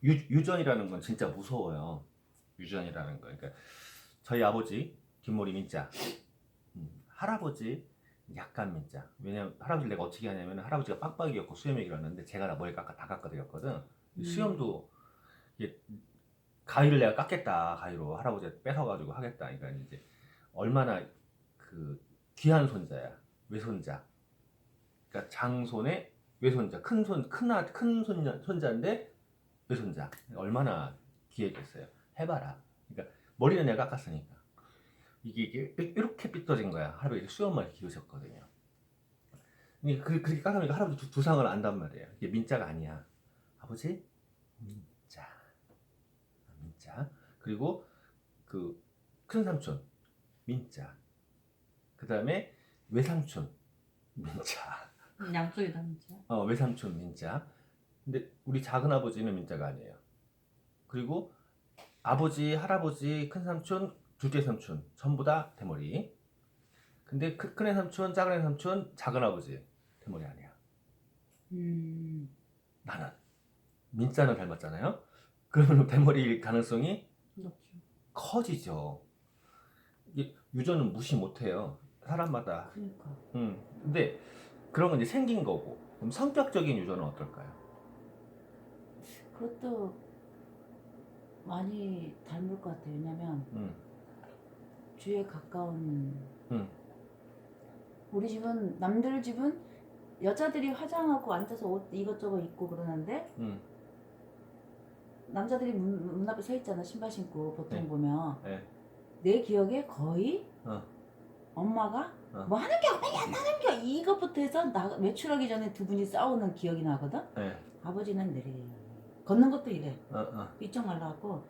유전이라는 건 진짜 무서워요. 유전이라는 거. 그러니까 저희 아버지 뒷머리 민자, 할아버지 약간 민자. 왜냐면 할아버지 내가 어떻게 하냐면 할아버지가 빡빡이였고 수염이었는데 제가 다 머리 다 깎아드렸거든. 수염도 이게 가위를 내가 깎겠다 가위로 할아버지 뺏어가지고 하겠다. 그러니까 이제 얼마나 그 귀한 손자야 외손자. 그러니까 장손의 외손자 큰 손자인데 외손자 얼마나 귀했겠어요. 해봐라. 그러니까 머리는 내가 깎았으니까 이게 이렇게 삐뚤어진 거야. 할아버지 수염만 기우셨거든요. 그렇게 깎으니까 할아버지 두상을 안단 말이에요. 이게 민자가 아니야. 아버지 민자 민자 그리고 그 큰삼촌 민자 그 다음에 외삼촌 민자 양쪽이 다 민자. 외삼촌 민자. 근데 우리 작은 아버지는 민자가 아니에요. 그리고 아버지, 할아버지, 큰삼촌, 둘째 삼촌 전부 다 대머리. 근데 큰애 삼촌, 작은 애 삼촌, 작은 아버지 대머리 아니야. 나는 민자는 닮았잖아요. 그러면 대머리일 가능성이 높죠. 커지죠. 이게 유전은 무시 못해요. 사람마다. 그러니까. 근데 그런 건 이제 생긴 거고. 그럼 성격적인 유전은 어떨까요? 그것도 많이 닮을 것 같아요. 왜냐면 주위에 가까운 우리 집은 남들 집은 여자들이 화장하고 앉아서 옷 이것저것 입고 그러는데 남자들이 문 앞에 서 있잖아. 신발 신고 보통 네. 보면 네. 내 기억에 거의 엄마가 뭐 하는 게 없냐 하는 게 이것부터 해서 외출하기 전에 두 분이 싸우는 기억이 나거든. 네. 아버지는 내리 걷는 것도 이래 삐쩍 말라갖고.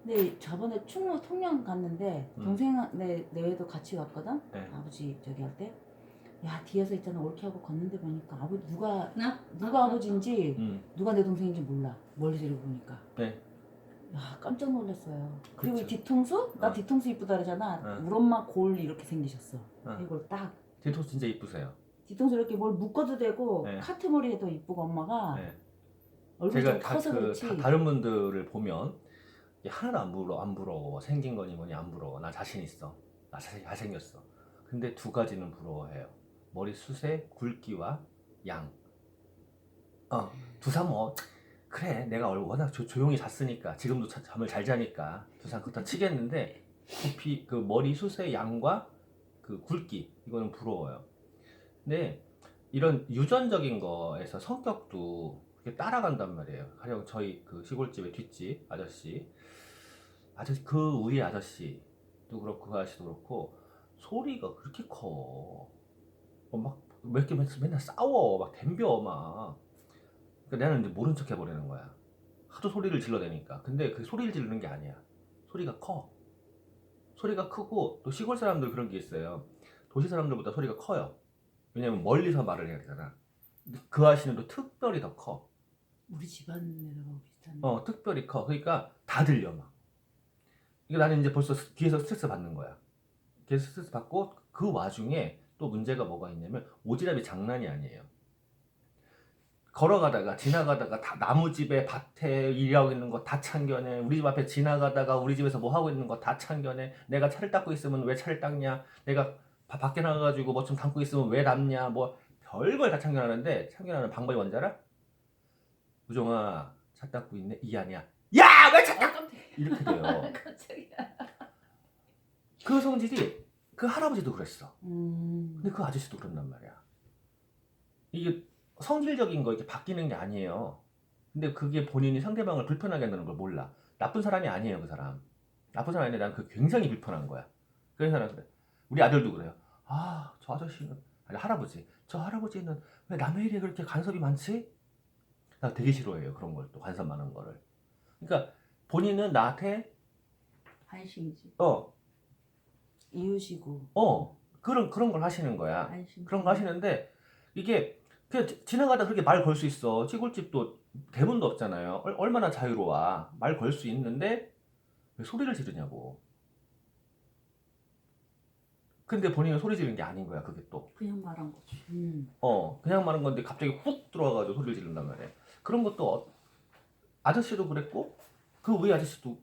근데 저번에 충무 통영 갔는데 동생 내외도 같이 갔거든. 네. 아버지 저기 할 때 야 뒤에서 있잖아 올케하고 걷는데 보니까 아버지 누가 아버지인지 누가 내 동생인지 몰라. 멀리서 이러고 보니까. 네. 야 깜짝 놀랐어요. 그리고 그쵸. 뒤통수? 나 뒤통수 이쁘다 그러잖아. 우리 엄마 골 이렇게 생기셨어. 이걸 딱 뒤통수 진짜 이쁘세요. 뒤통수 이렇게 뭘 묶어도 되고 네. 카트머리 해도 이쁘고 엄마가 네. 얼굴이 제가 좀 커서 그렇지. 다른 분들을 보면 하나도 안 부러워. 생긴 거니 뭐니 안 부러워. 나 자신 있어. 나 잘생겼어. 근데 두 가지는 부러워해요. 머리 숱의 굵기와 양. 두상 뭐 그래 내가 워낙 조용히 잤으니까 지금도 잠을 잘 자니까 두상 그렇다 치겠는데 두피 그 머리 숱의 양과 그 굵기 이거는 부러워요. 근데 이런 유전적인 거에서 성격도 그렇게 따라간단 말이에요. 가령 저희 그 시골집의 뒷집 아저씨 그 위에 아저씨도 그렇고 그 아저씨도 그렇고 소리가 그렇게 커. 막 몇 개 맨날 싸워 막 덤벼 막. 그러니까 나는 이제 모른 척 해버리는 거야. 하도 소리를 질러대니까. 근데 그 소리를 지르는 게 아니야. 소리가 커. 소리가 크고 또 시골 사람들 그런 게 있어요. 도시 사람들보다 소리가 커요. 왜냐면 멀리서 말을 해야 되잖아. 근데 그 아씨는 또 특별히 더 커. 우리 집안 애들하고 비슷한. 특별히 커. 그러니까 다 들려 막. 이게 나는 이제 벌써 뒤에서 스트레스 받는 거야. 뒤에서 스트레스 받고 그 와중에 또 문제가 뭐가 있냐면 오지랖이 장난이 아니에요. 걸어가다가 지나가다가 다 나무집에 밭에 일하고 있는 거 다 참견해. 우리 집 앞에 지나가다가 우리 집에서 뭐 하고 있는 거 다 참견해. 내가 차를 닦고 있으면 왜 차를 닦냐. 내가 밖에 나가가지고 뭐 좀 담고 있으면 왜 담냐. 뭐 별걸 다 참견하는데 참견하는 방법이 뭔지 알아? 우종아 차 닦고 있네? 이 아니야. 야! 왜 차 닦... 이렇게 돼요. 깜짝이야. 그 성질이 그 할아버지도 그랬어. 근데 근데 그 아저씨도 그런단 말이야. 이게 성질적인 거 이렇게 바뀌는 게 아니에요. 근데 그게 본인이 상대방을 불편하게 한다는 걸 몰라. 나쁜 사람이 아니에요, 그 사람. 나쁜 사람이 아닌데 난 그게 굉장히 불편한 거야. 그래서 나는 그래. 우리 아들도 그래요. 저 아저씨는 아니 할아버지. 저 할아버지는 왜 남의 일에 그렇게 간섭이 많지? 나 되게 싫어해요. 그런 걸 또 간섭 많은 거를. 그러니까 본인은 나한테 안심이지. 이웃이고. 그런 걸 하시는 거야. 안심. 그런 거 하시는데 이게 그냥 지나가다 그렇게 말 걸 수 있어. 시골집도 대문도 없잖아요. 얼마나 자유로워. 말 걸 수 있는데 왜 소리를 지르냐고. 근데 본인은 소리 지르는 게 아닌 거야. 그게 또. 그냥 말한 거지. 그냥 말한 건데 갑자기 훅 들어와가지고 소리를 지른단 말이야. 그런 것도 아저씨도 그랬고 그 위에 아저씨도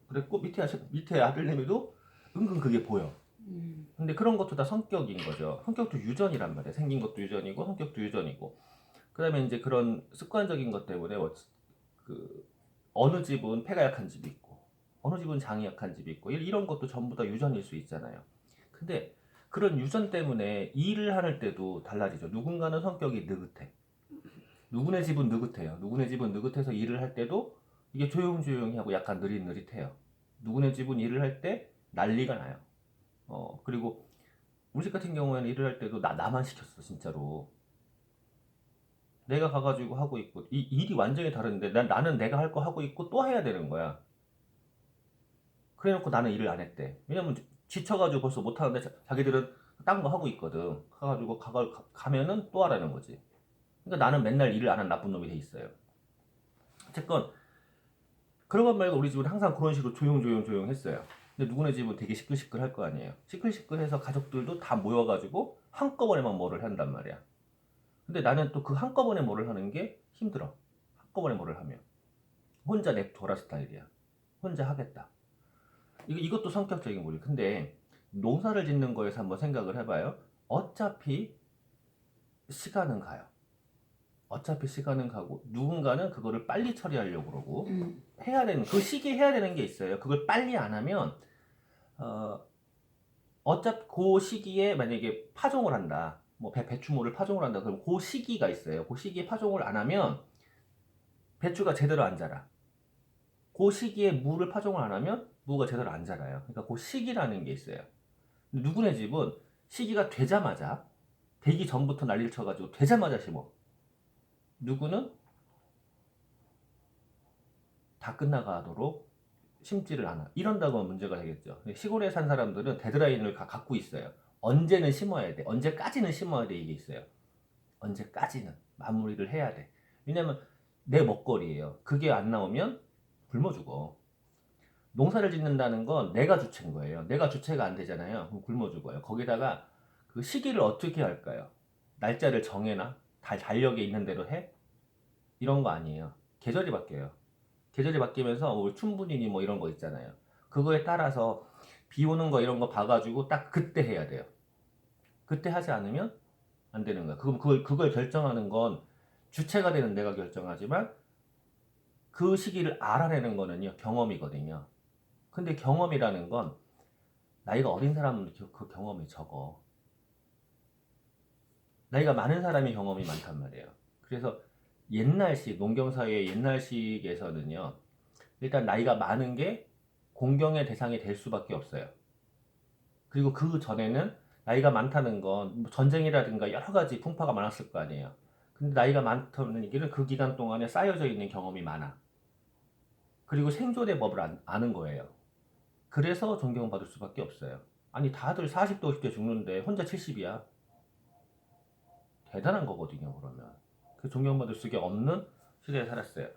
그랬고 밑에 아들내미도 은근 그게 보여. 근데 그런 것도 다 성격인 거죠. 성격도 유전이란 말이야. 생긴 것도 유전이고 성격도 유전이고. 그다음에 이제 그런 습관적인 것 때문에 그 어느 집은 폐가 약한 집이 있고 어느 집은 장이 약한 집이 있고 이런 것도 전부 다 유전일 수 있잖아요. 근데 그런 유전 때문에 일을 할 때도 달라지죠. 누군가는 성격이 느긋해. 누구네 집은 느긋해요. 누구네 집은 느긋해서 일을 할 때도 이게 조용조용히 하고 약간 느릿느릿해요. 누구네 집은 일을 할 때 난리가 나요. 그리고 우리 집 같은 경우에는 일을 할 때도 나만 시켰어, 진짜로. 내가 가가지고 하고 있고, 이 일이 완전히 다른데, 나는 내가 할 거 하고 있고 또 해야 되는 거야. 그래 놓고 나는 일을 안 했대. 왜냐면 지쳐가지고 벌써 못 하는데 자기들은 딴 거 하고 있거든. 가가지고 가면은 또 하라는 거지. 그러니까 나는 맨날 일을 안 한 나쁜 놈이 돼 있어요. 어쨌건, 그런 것 말고 우리 집은 항상 그런 식으로 조용 했어요. 근데 누구네 집은 되게 시끌시끌 할 거 아니에요. 시끌시끌해서 가족들도 다 모여가지고 한꺼번에만 뭐를 한단 말이야. 근데 나는 또 그 한꺼번에 뭐를 하는 게 힘들어. 한꺼번에 뭐를 하면. 혼자 냅둬라 스타일이야. 혼자 하겠다. 이것도 성격적인 거지. 근데 농사를 짓는 거에서 한번 생각을 해봐요. 어차피 시간은 가요. 어차피 시간은 가고 누군가는 그거를 빨리 처리하려고 그러고 해야 되는 그 시기에 해야 되는 게 있어요. 그걸 빨리 안 하면 어차피 그 시기에 만약에 파종을 한다. 뭐 배추모를 파종을 한다. 그럼 그 시기가 있어요. 그 시기에 파종을 안 하면 배추가 제대로 안 자라. 그 시기에 무를 파종을 안 하면 무가 제대로 안 자라요. 그러니까 그 시기라는 게 있어요. 누구네 집은 시기가 되자마자 되기 전부터 난리를 쳐가지고 되자마자 심어. 누구는 다 끝나가도록 심지를 않아. 이런다고 하면 문제가 되겠죠. 시골에 산 사람들은 데드라인을 갖고 있어요. 언제는 심어야 돼. 언제까지는 심어야 돼. 이게 있어요. 언제까지는 마무리를 해야 돼. 왜냐면 내 먹거리예요. 그게 안 나오면 굶어 죽어. 농사를 짓는다는 건 내가 주체인 거예요. 내가 주체가 안 되잖아요. 그럼 굶어 죽어요. 거기다가 그 시기를 어떻게 할까요? 날짜를 정해놔? 달력에 있는 대로 해? 이런 거 아니에요. 계절이 바뀌어요. 계절이 바뀌면서 뭐 춘분이니 뭐 이런 거 있잖아요. 그거에 따라서 비 오는 거 이런 거 봐가지고 딱 그때 해야 돼요. 그때 하지 않으면 안 되는 거야. 그걸 결정하는 건 주체가 되는 내가 결정하지만 그 시기를 알아내는 거는요 경험이거든요. 근데 경험이라는 건 나이가 어린 사람은 그 경험이 적어. 나이가 많은 사람이 경험이 많단 말이에요. 그래서 옛날식 농경사회의 옛날식에서는요 일단 나이가 많은 게 공경의 대상이 될 수밖에 없어요. 그리고 그 전에는 나이가 많다는 건 전쟁이라든가 여러 가지 풍파가 많았을 거 아니에요. 근데 나이가 많다는 얘기는 그 기간 동안에 쌓여져 있는 경험이 많아. 그리고 생존의 법을 아는 거예요. 그래서 존경받을 수밖에 없어요. 아니 다들 40대 50대 죽는데 혼자 70이야. 대단한 거거든요. 그러면 그 존경받을 수가 없는 시대에 살았어요.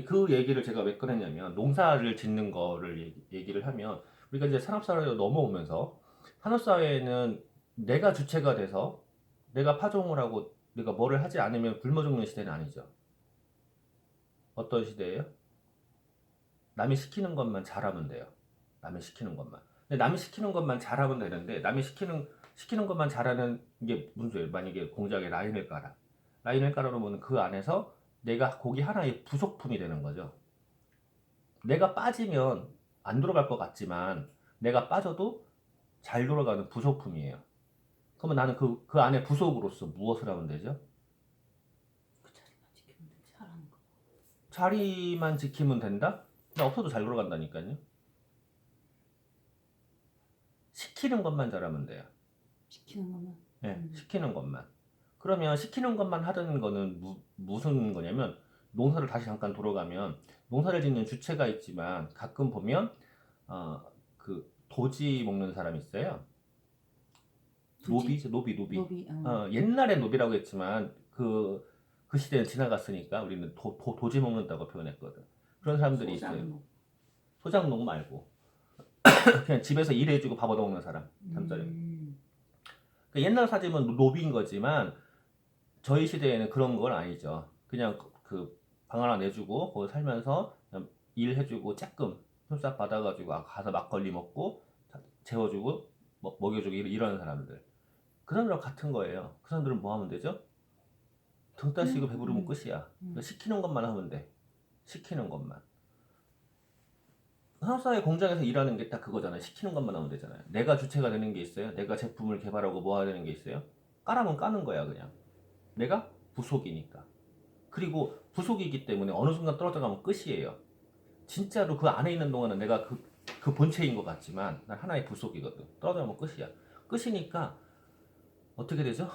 그 얘기를 제가 왜 꺼냈냐면 농사를 짓는 거를 얘기를 하면 우리가 이제 산업사회로 넘어오면서 산업사회는 내가 주체가 돼서 내가 파종을 하고 내가 뭐를 하지 않으면 굶어 죽는 시대는 아니죠. 어떤 시대예요? 남이 시키는 것만 잘하면 돼요. 남이 시키는 것만. 근데 남이 시키는 것만 잘하면 되는데 남이 시키는 것만 잘하는 게 무슨 소리예요? 만약에 공장에 라인을 깔아. 라인을 깔아놓으면 그 안에서 내가 고기 하나의 부속품이 되는 거죠. 내가 빠지면 안 돌아갈 것 같지만 내가 빠져도 잘 돌아가는 부속품이에요. 그러면 나는 그 안에 부속으로서 무엇을 하면 되죠? 그 자리만 지키면 되지 하라는 거. 자리만 지키면 된다? 나 없어도 잘 돌아간다니까요. 시키는 것만 잘하면 돼요. 시키는 거만. 네, 시키는 것만. 그러면 시키는 것만 하던 거는 무슨 거냐면 농사를 다시 잠깐 돌아가면 농사를 짓는 주체가 있지만 가끔 보면 그 도지 먹는 사람 있어요. 노비. 노비. 옛날에 노비라고 했지만 그 시대는 지나갔으니까 우리는 도지 먹는다고 표현했거든. 그런 사람들이 있어요. 소장농 말고 그냥 집에서 일해주고 밥 얻어먹는 사람. 잠자리. 그러니까 옛날 사람은 노비인 거지만 저희 시대에는 그런 건 아니죠. 그냥 그 방 하나 내주고 거기 살면서 그냥 일해주고 쬐끔 손싹 받아가지고 가서 막걸리 먹고 재워주고 먹여주고 이런 사람들. 그 사람들랑 같은 거예요. 그 사람들은 뭐 하면 되죠? 등 따시고 배부르면 끝이야. 시키는 것만 하면 돼. 시키는 것만. 산업사회 공장에서 일하는 게 딱 그거잖아요. 시키는 것만 하면 되잖아요. 내가 주체가 되는 게 있어요? 내가 제품을 개발하고 모아야 되는 게 있어요? 까라면 까는 거야 그냥. 내가 부속이니까. 그리고 부속이기 때문에 어느 순간 떨어져가면 끝이에요. 진짜로 그 안에 있는 동안은 내가 그 본체인 것 같지만 난 하나의 부속이거든. 떨어져가면 끝이야. 끝이니까 어떻게 되죠?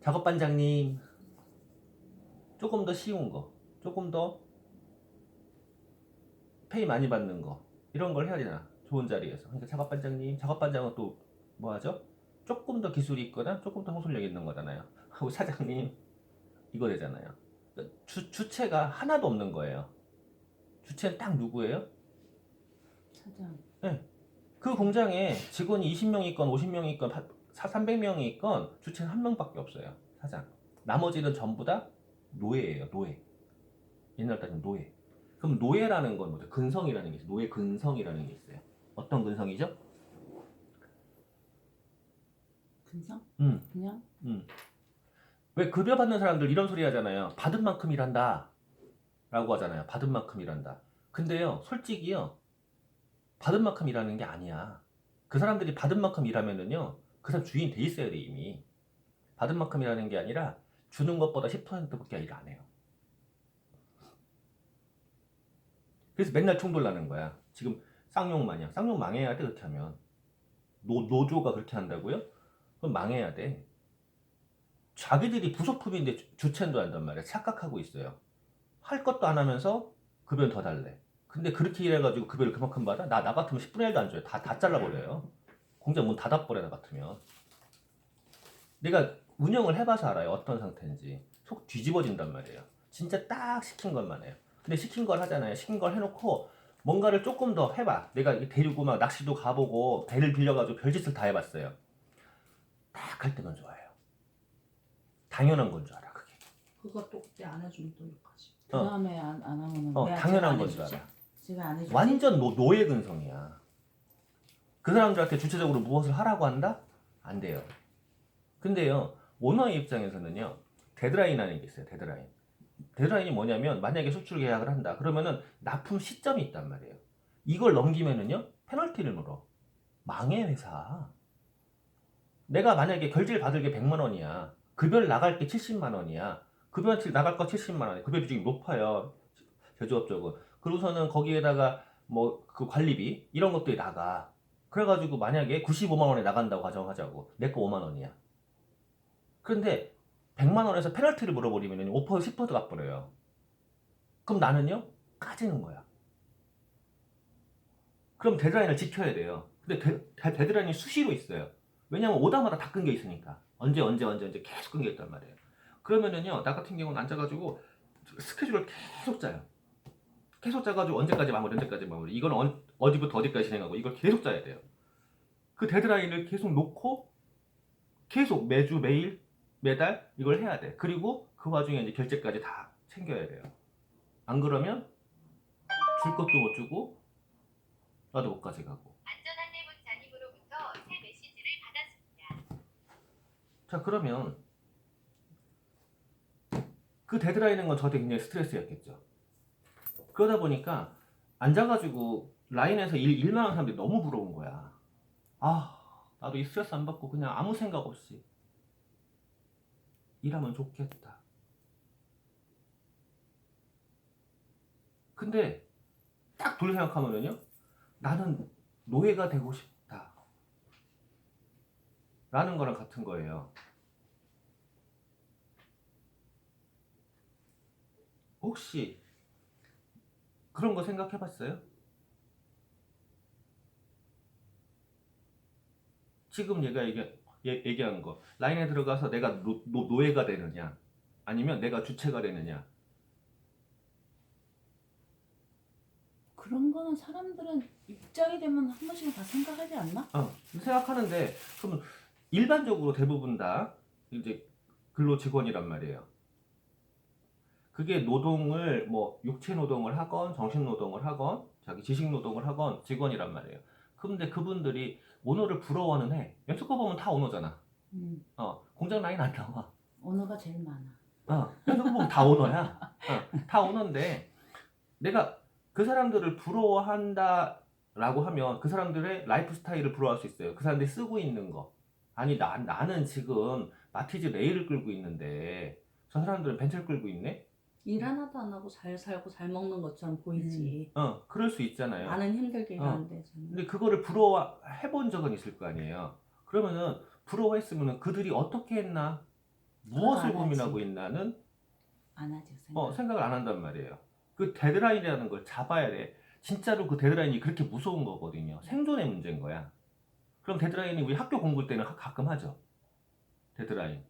작업반장님 조금 더 쉬운 거, 조금 더 페이 많이 받는 거 이런 걸 해야 되잖아. 좋은 자리에서. 그러니까 작업반장은 또 뭐 하죠? 조금 더 기술이 있거나 조금 더 호술력 있는 거잖아요. 하고 사장님 이거 되잖아요. 그러니까 주체가 하나도 없는 거예요. 주체는 딱 누구예요? 사장. 네. 그 공장에 직원이 20명이 있건 50명이 있건 300명이 있건 주체는 한 명밖에 없어요. 사장. 나머지는 전부 다 노예예요. 노예. 옛날 따지면 노예. 그럼 노예라는 건 뭐죠? 근성이라는 게 있어요. 노예 근성이라는 게 있어요. 어떤 근성이죠? 근성? 음, 그냥? 왜 급여 받는 사람들 이런 소리 하잖아요. 받은 만큼 일한다. 라고 하잖아요. 받은 만큼 일한다. 근데요, 솔직히요, 받은 만큼 일하는 게 아니야. 그 사람들이 받은 만큼 일하면은요, 그 사람 주인 돼 있어야 돼, 이미. 받은 만큼 일하는 게 아니라, 주는 것보다 10%밖에 일 안 해요. 그래서 맨날 충돌 나는 거야. 지금 쌍용 마냥. 쌍용 망해야 돼, 그렇게 하면. 노조가 그렇게 한다고요? 그럼 망해야 돼. 자기들이 부속품인데 주체도 한단 말이야. 착각하고 있어요. 할 것도 안 하면서 급여는 더 달래. 근데 그렇게 일해가지고 급여를 그만큼 받아? 나 같으면 10분의 1도 안 줘요. 다 잘라버려요. 공장 문 닫아버려, 나 같으면. 내가 운영을 해봐서 알아요. 어떤 상태인지. 속 뒤집어진단 말이에요. 진짜 딱 시킨 것만 해요. 근데 시킨 걸 하잖아요. 시킨 걸 해놓고 뭔가를 조금 더 해봐. 내가 데리고 막 낚시도 가보고 배를 빌려가지고 별짓을 다 해봤어요. 딱 할 때만 좋아해요. 당연한 건 줄 알아, 그게. 그거 또 그때 안 해주면 또 욕하지. 그 다음에 안 하면은 왜 당연한 안 건 줄 해주지? 알아. 제가 안 해주지? 완전 노예 근성이야. 그 사람들한테 주체적으로 무엇을 하라고 한다? 안 돼요. 근데요, 오너의 입장에서는요, 데드라인이라는 게 있어요, 데드라인. 데드라인이 뭐냐면, 만약에 수출 계약을 한다. 그러면은 납품 시점이 있단 말이에요. 이걸 넘기면은요, 페널티를 물어. 망해, 회사. 내가 만약에 결제를 받을 게 100만 원이야. 급여를 나갈 게 70만 원이야. 급여 나갈 거 70만 원이야. 급여 비중이 높아요. 제조업 쪽은. 그러고서는 거기에다가 뭐 그 관리비 이런 것들이 나가. 그래가지고 만약에 95만 원에 나간다고 가정하자고. 내 거 5만 원이야. 그런데 100만 원에서 페널티를 물어버리면 5% 10% 갚버려요. 그럼 나는요? 까지는 거야. 그럼 데드라인을 지켜야 돼요. 근데 데드라인이 수시로 있어요. 왜냐면 오다마다 다 끊겨 있으니까. 언제 계속 끊겨 있단 말이에요. 그러면은요, 나 같은 경우는 앉아가지고 스케줄을 계속 짜요. 계속 짜가지고 언제까지 마무리. 이건 어디부터 어디까지 진행하고 이걸 계속 짜야 돼요. 그 데드라인을 계속 놓고 계속 매주 매일 매달 이걸 해야 돼. 그리고 그 와중에 이제 결제까지 다 챙겨야 돼요. 안 그러면 줄 것도 못 주고 나도 못 가져가고. 안전한 내부자님으로부터 새 메시지를 받았습니다. 자, 그러면 그 데드라인인 건 저한테 굉장히 스트레스였겠죠. 그러다 보니까 앉아가지고 라인에서 일만 하는 사람들이 너무 부러운 거야. 아, 나도 이 스트레스 안 받고 그냥 아무 생각 없이 일하면 좋겠다. 근데 딱 돌려 생각하면은요, 나는 노예가 되고 싶다. 라는 거랑 같은 거예요. 혹시 그런 거 생각해 봤어요? 지금 얘가 얘기한 거. 라인에 들어가서 내가 노예가 되느냐, 아니면 내가 주체가 되느냐. 그런 거는 사람들은 입장이 되면 한 번씩은 다 생각하지 않나? 생각하는데, 그럼 일반적으로 대부분 다 이제 근로 직원이란 말이에요. 그게 노동을 뭐 육체 노동을 하건 정신 노동을 하건 자기 지식 노동을 하건 직원이란 말이에요. 근데 그분들이 오너를 부러워는 해. 연습거 보면 다 오너잖아. 공장 라인 안 나와. 언어가 제일 많아. 연습거 보면 다 오너야. 다 오너인데 내가 그 사람들을 부러워한다라고 하면 그 사람들의 라이프 스타일을 부러워할 수 있어요. 그 사람들이 쓰고 있는 거. 아니 나는 지금 마티즈 레일을 끌고 있는데 저 사람들은 벤츠를 끌고 있네? 일 하나도 안 하고 잘 살고 잘 먹는 것처럼 보이지. 그럴 수 있잖아요. 나는 힘들게 일하는데 저는. 근데 그거를 부러워해본 적은 있을 거 아니에요. 그러면은 부러워했으면은 그들이 어떻게 했나? 무엇을 안 하지. 고민하고 있나는 안 하죠. 생각. 생각을 안 한단 말이에요. 그 데드라인이라는 걸 잡아야 돼. 진짜로 그 데드라인이 그렇게 무서운 거거든요. 생존의 문제인 거야. 그럼 데드라인이 우리 학교 공부 때는 가끔 하죠. 데드라인.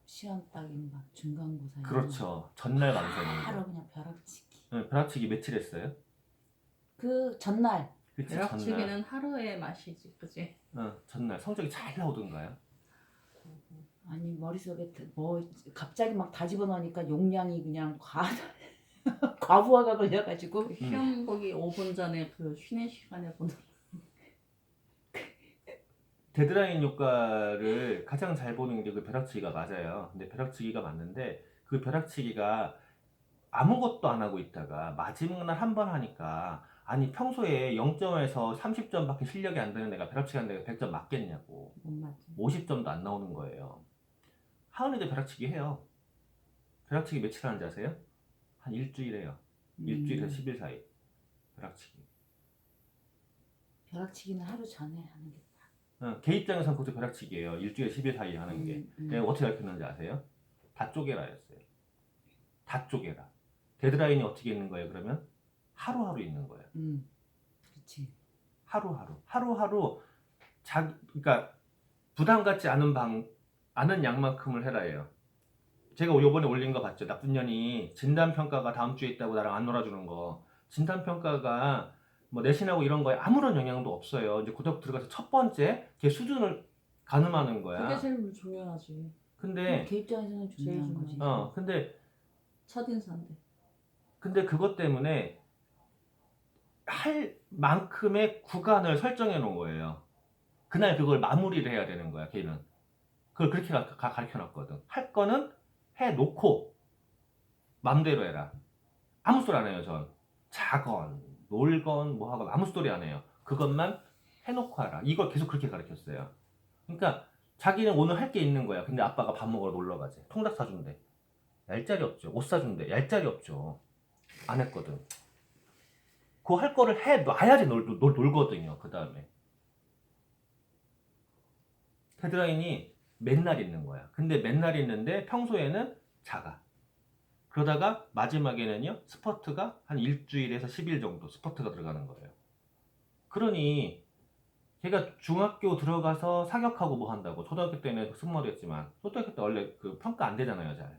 시험 딱인 막 중간고사. 그렇죠. 전날 완성인 바로 거. 그냥 벼락치기. 벼락치기 며칠 했어요? 그 전날. 그치, 전날. 벼락치기는 하루의 맛이지, 그지? 전날. 성적이 잘 나오던가요? 아니 머릿속에 뭐 갑자기 막 다 집어넣으니까 용량이 그냥 과부하가 걸려가지고 시험 보기 5분 전에 그 쉬는 시간에 보는. 데드라인 효과를 가장 잘 보는 게 그 벼락치기가 맞아요. 근데 벼락치기가 맞는데 그 벼락치기가 아무것도 안 하고 있다가 마지막 날 한 번 하니까 아니 평소에 0점에서 30점밖에 실력이 안 되는 애가 벼락치기 하는 애가 100점 맞겠냐고. 못 맞지. 50점도 안 나오는 거예요. 하은이도 벼락치기 해요. 벼락치기 며칠 하는지 아세요? 한 일주일 해요. 일주일에서 10일 사이 벼락치기. 벼락치기는 하루 전에 하는 게. 걔 입장에서는 그것도 벼락치기예요. 일주일에 10일 사이 하는 게. 내가 어떻게 가르쳤는지 아세요? 다 쪼개라였어요. 다 쪼개라. 데드라인이 어떻게 있는 거예요? 그러면 하루하루 있는 거예요. 그렇지. 하루하루 그러니까 부담 갖지 않은 양만큼을 해라예요. 제가 요번에 올린 거 봤죠? 나쁜 년이 진단평가가 다음 주에 있다고 나랑 안 놀아주는 거. 진단평가가 뭐 내신하고 이런 거에 아무런 영향도 없어요. 이제 고등학교 들어가서 첫 번째 걔 수준을 가늠하는 거야. 그게 제일 중요하지. 근데 걔 입장에서는 중요한 거지. 근데 첫인사인데. 그것 때문에 할 만큼의 구간을 설정해 놓은 거예요. 그날 그걸 마무리를 해야 되는 거야, 걔는. 그걸 그렇게 가르쳐 놨거든. 할 거는 해 놓고 맘대로 해라. 아무 소리 안 해요, 전. 자건, 놀건, 뭐 하건 아무 소리 안 해요. 그것만 해놓고 하라. 이걸 계속 그렇게 가르쳤어요. 그러니까 자기는 오늘 할 게 있는 거야. 근데 아빠가 밥 먹으러 놀러 가지. 통닭 사준대. 얄짤이 없죠. 옷 사준대. 얄짤이 없죠. 안 했거든. 그거 할 거를 해놔야지 놀거든요. 그 다음에. 데드라인이 맨날 있는 거야. 근데 맨날 있는데 평소에는 작아. 그러다가 마지막에는요, 스퍼트가 한 일주일에서 10일 정도 스퍼트가 들어가는 거예요. 그러니 걔가 중학교 들어가서 사격하고 뭐 한다고. 초등학교 때는 승마도 했지만 초등학교 때 원래 그 평가 안 되잖아요, 잘.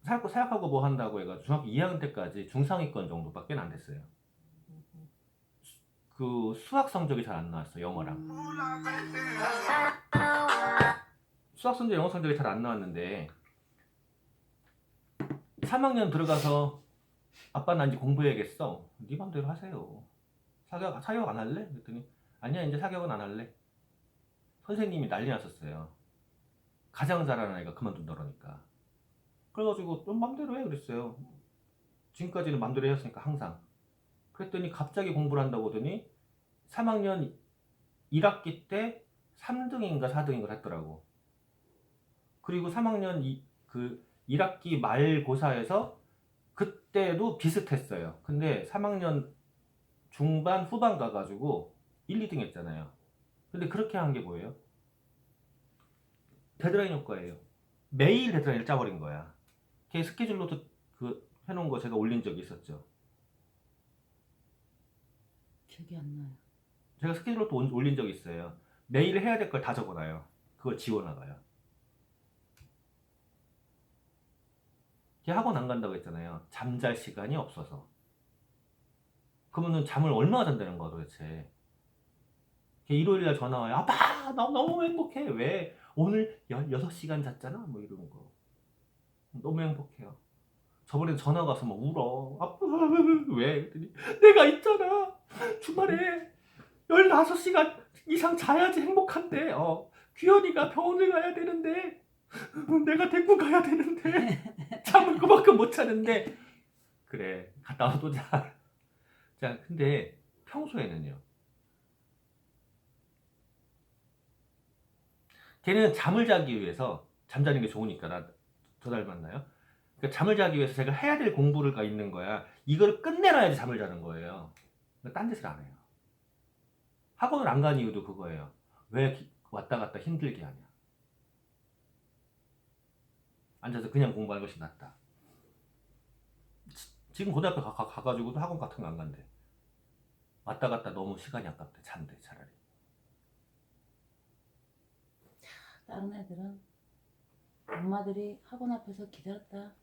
사격하고 뭐 한다고 해가 중학교 2학년 때까지 중상위권 정도밖에 안 됐어요. 그 수학 성적이 잘 안 나왔어, 영어랑. 수학 성적, 영어 성적이 잘 안 나왔는데 3학년 들어가서 아빠 나 이제 공부해야겠어. 네 맘대로 하세요. 사격 안 할래? 그랬더니 아니야, 이제 사격은 안 할래. 선생님이 난리 났었어요. 가장 잘하는 애가 그만둔다니까. 그래가지고 좀 맘대로 해 그랬어요. 지금까지는 맘대로 했으니까 항상. 그랬더니 갑자기 공부를 한다고 하더니 3학년 1학기 때 3등인가 4등인가 했더라고. 그리고 3학년 1학기 말고사에서 그때도 비슷했어요. 근데 3학년 중반 후반 가가지고 1, 2등 했잖아요. 근데 그렇게 한 게 뭐예요? 데드라인 효과예요. 매일 데드라인을 짜버린 거야. 걔 스케줄로도 해놓은 거 제가 올린 적이 있었죠. 기억이 안 나요. 제가 스케줄로도 올린 적이 있어요. 매일 해야 될 걸 다 적어놔요. 그걸 지워나가요. 걔 학원 안 간다고 했잖아요. 잠잘 시간이 없어서. 그러면은 잠을 얼마나 잔다는 거야 도대체. 걔 일요일날 전화 와요. 아빠 나 너무 행복해. 왜? 오늘 16시간 잤잖아. 뭐 이런 거. 너무 행복해요. 저번에 전화가 와서 막 울어. 아빠 왜? 그랬더니 내가 있잖아. 주말에 16시간 이상 자야지 행복한데 규현이가 병원을 가야 되는데 내가 데리고 가야 되는데 잠을 그만큼 못 자는데 그래 갔다 와서 또 자. 자 근데 평소에는요. 걔는 잠을 자기 위해서 잠자는 게 좋으니까 나 저 닮았나요? 그러니까 잠을 자기 위해서 제가 해야 될 공부가 있는 거야. 이걸 끝내놔야지 잠을 자는 거예요. 딴 짓을 안 해요. 학원을 안 간 이유도 그거예요. 왜 왔다 갔다 힘들게 하냐. 앉아서 그냥 공부하는 것이 낫다. 지금 고등학교 가가지고도 학원 같은 거 안 간대. 왔다 갔다 너무 시간이 아깝대. 잔대 차라리. 다른 애들은 엄마들이 학원 앞에서 기다렸다.